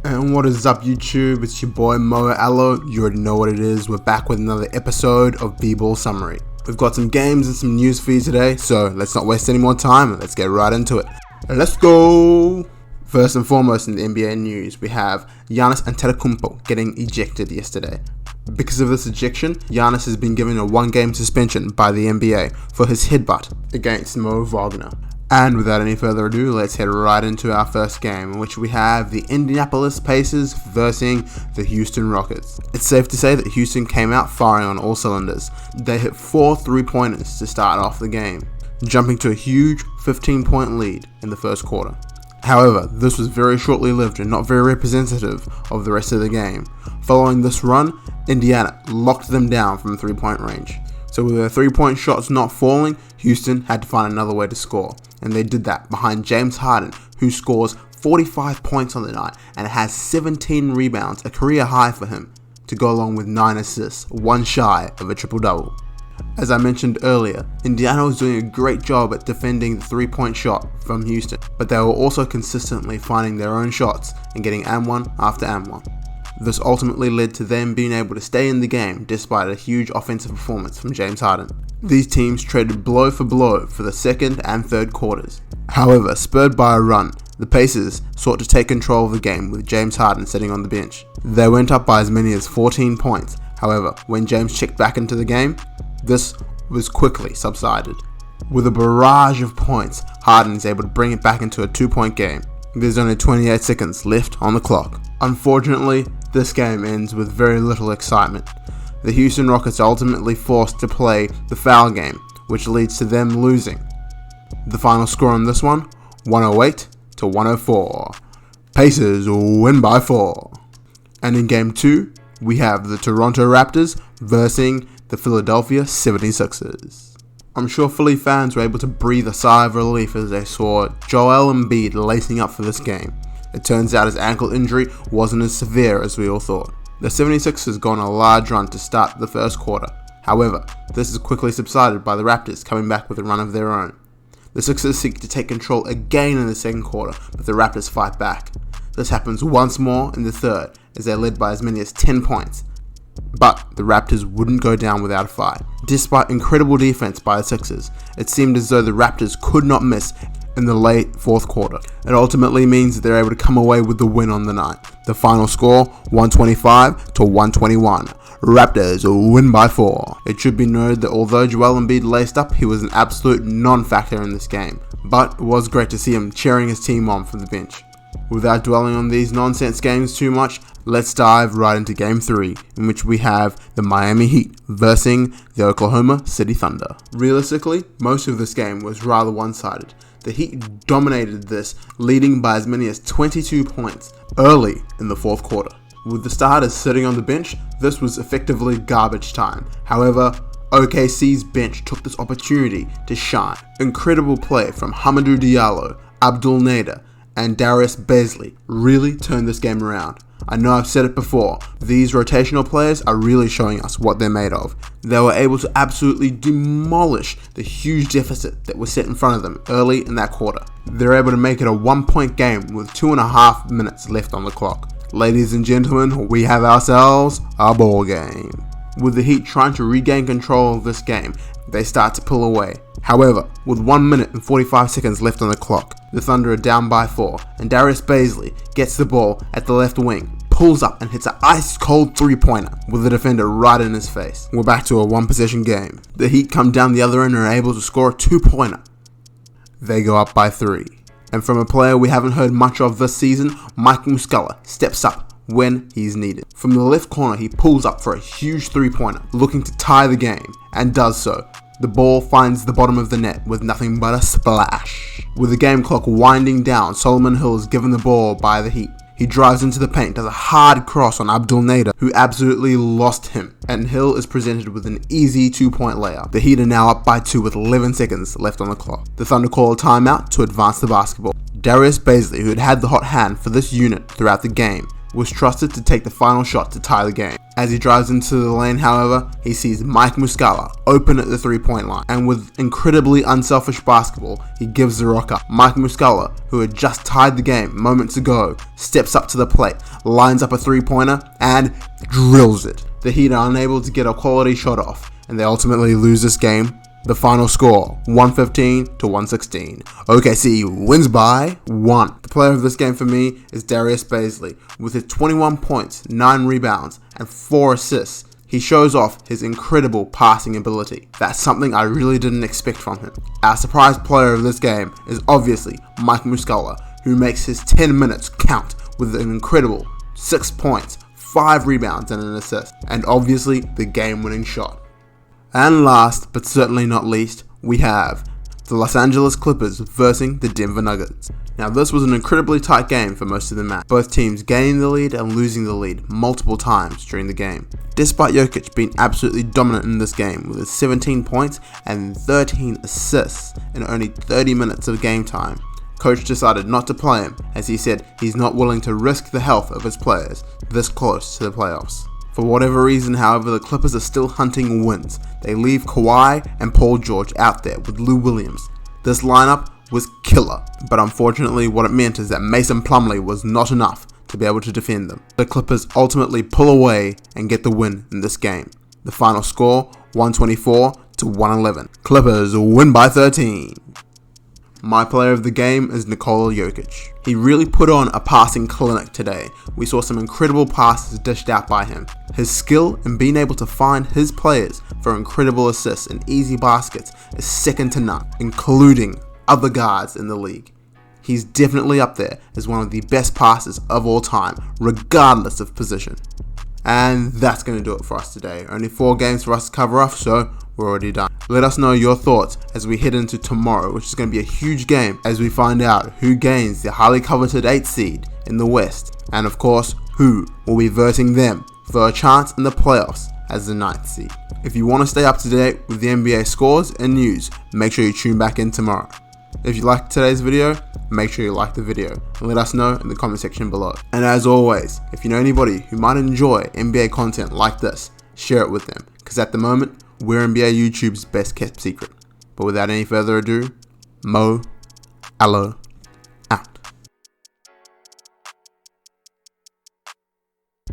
And what is up, YouTube? It's your boy Moa Allo. You already know what it is. We're back with another episode of B-Ball Summary. We've got some games and some news for you today, so let's not waste any more time. Let's get right into it. Let's go! First and foremost in the NBA news, we have Giannis Antetokounmpo getting ejected yesterday. Because of this ejection, Giannis has been given a one-game suspension by the NBA for his headbutt against Mo Wagner. And without any further ado, let's head right into our first game, in which we have the Indianapolis Pacers versus the Houston Rockets. It's safe to say that Houston came out firing on all cylinders. They hit 4 3-pointers to start off the game, jumping to a huge 15-point lead in the first quarter. However, this was very shortly lived and not very representative of the rest of the game. Following this run, Indiana locked them down from 3-point range. So with their 3-point shots not falling, Houston had to find another way to score. And they did that behind James Harden, who scores 45 points on the night and has 17 rebounds, a career high for him, to go along with 9 assists, one shy of a triple-double. As I mentioned earlier, Indiana was doing a great job at defending the 3-point shot from Houston, but they were also consistently finding their own shots and getting and one after and one. This ultimately led to them being able to stay in the game despite a huge offensive performance from James Harden. These teams traded blow for blow for the second and third quarters. However, spurred by a run, the Pacers sought to take control of the game with James Harden sitting on the bench. They went up by as many as 14 points. However, when James checked back into the game, this was quickly subsided. With a barrage of points, Harden is able to bring it back into a 2-point game. There's only 28 seconds left on the clock. Unfortunately, this game ends with very little excitement. The Houston Rockets are ultimately forced to play the foul game, which leads to them losing. The final score on this one, 108 to 104. Pacers win by 4. And in game 2, we have the Toronto Raptors versus the Philadelphia 76ers. I'm sure Philly fans were able to breathe a sigh of relief as they saw Joel Embiid lacing up for this game. It turns out his ankle injury wasn't as severe as we all thought. The 76ers go on a large run to start the first quarter. However, this is quickly subsided by the Raptors coming back with a run of their own. The Sixers seek to take control again in the second quarter, but the Raptors fight back. This happens once more in the third, as they're led by as many as 10 points. But the Raptors wouldn't go down without a fight. Despite incredible defense by the Sixers, it seemed as though the Raptors could not miss in the late fourth quarter. It ultimately means that they're able to come away with the win on the night. The final score, 125 to 121. Raptors win by 4. It should be noted that although Joel Embiid laced up, he was an absolute non-factor in this game. But it was great to see him cheering his team on from the bench. Without dwelling on these nonsense games too much, let's dive right into Game 3, in which we have the Miami Heat versus the Oklahoma City Thunder. Realistically, most of this game was rather one-sided. The Heat dominated this, leading by as many as 22 points early in the fourth quarter. With the starters sitting on the bench, this was effectively garbage time. However, OKC's bench took this opportunity to shine. Incredible play from Hamidou Diallo, Abdul Nader, and Darius Bazley really turned this game around. I know I've said it before, these rotational players are really showing us what they're made of. They were able to absolutely demolish the huge deficit that was set in front of them early in that quarter. They're able to make it a 1-point game with 2.5 minutes left on the clock. Ladies and gentlemen, we have ourselves a ball game. With the Heat trying to regain control of this game, they start to pull away. However, with 1 minute and 45 seconds left on the clock, the Thunder are down by 4, and Darius Bazley gets the ball at the left wing, pulls up and hits an ice-cold 3-pointer with the defender right in his face. We're back to a 1-possession game. The Heat come down the other end and are able to score a 2-pointer. They go up by 3. And from a player we haven't heard much of this season, Mike Muscala steps up when he's needed. From the left corner, he pulls up for a huge 3-pointer, looking to tie the game, and does so. The ball finds the bottom of the net with nothing but a splash. With the game clock winding down, Solomon Hill is given the ball by the Heat. He drives into the paint, does a hard cross on Abdul Nader, who absolutely lost him, and Hill is presented with an easy 2-point layup. The Heat are now up by 2 with 11 seconds left on the clock. The Thunder call a timeout to advance the basketball. Darius Bazley, who had had the hot hand for this unit throughout the game, was trusted to take the final shot to tie the game. As he drives into the lane, however, he sees Mike Muscala open at the 3-point line, and with incredibly unselfish basketball, he gives the rock up. Mike Muscala, who had just tied the game moments ago, steps up to the plate, lines up a 3-pointer, and drills it. The Heat are unable to get a quality shot off, and they ultimately lose this game. The final score, 115 to 116. OKC wins by 1. The player of this game for me is Darius Bazley. With his 21 points, 9 rebounds, and 4 assists, he shows off his incredible passing ability. That's something I really didn't expect from him. Our surprise player of this game is obviously Mike Muscala, who makes his 10 minutes count with an incredible 6 points, 5 rebounds, and an assist, and obviously the game-winning shot. And last, but certainly not least, we have the Los Angeles Clippers versus the Denver Nuggets. Now this was an incredibly tight game for most of the match, both teams gaining the lead and losing the lead multiple times during the game. Despite Jokic being absolutely dominant in this game with his 17 points and 13 assists in only 30 minutes of game time, coach decided not to play him, as he said he's not willing to risk the health of his players this close to the playoffs. For whatever reason, however, the Clippers are still hunting wins. They leave Kawhi and Paul George out there with Lou Williams. This lineup was killer, but unfortunately what it meant is that Mason Plumlee was not enough to be able to defend them. The Clippers ultimately pull away and get the win in this game. The final score, 124 to 111. Clippers win by 13. My player of the game is Nikola Jokic. He really put on a passing clinic today. We saw some incredible passes dished out by him. His skill in being able to find his players for incredible assists and easy baskets is second to none, including other guards in the league. He's definitely up there as one of the best passers of all time, regardless of position. And that's going to do it for us today. Only 4 games for us to cover off, so we're already done. Let us know your thoughts as we head into tomorrow, which is going to be a huge game as we find out who gains the highly coveted 8th seed in the West, and of course, who will be versing them for a chance in the playoffs as the 9th seed. If you want to stay up to date with the NBA scores and news, make sure you tune back in tomorrow. If you liked today's video, make sure you like the video and let us know in the comment section below. And as always, if you know anybody who might enjoy NBA content like this, share it with them, because at the moment, we're NBA YouTube's best kept secret. But without any further ado, Mo, Aloe.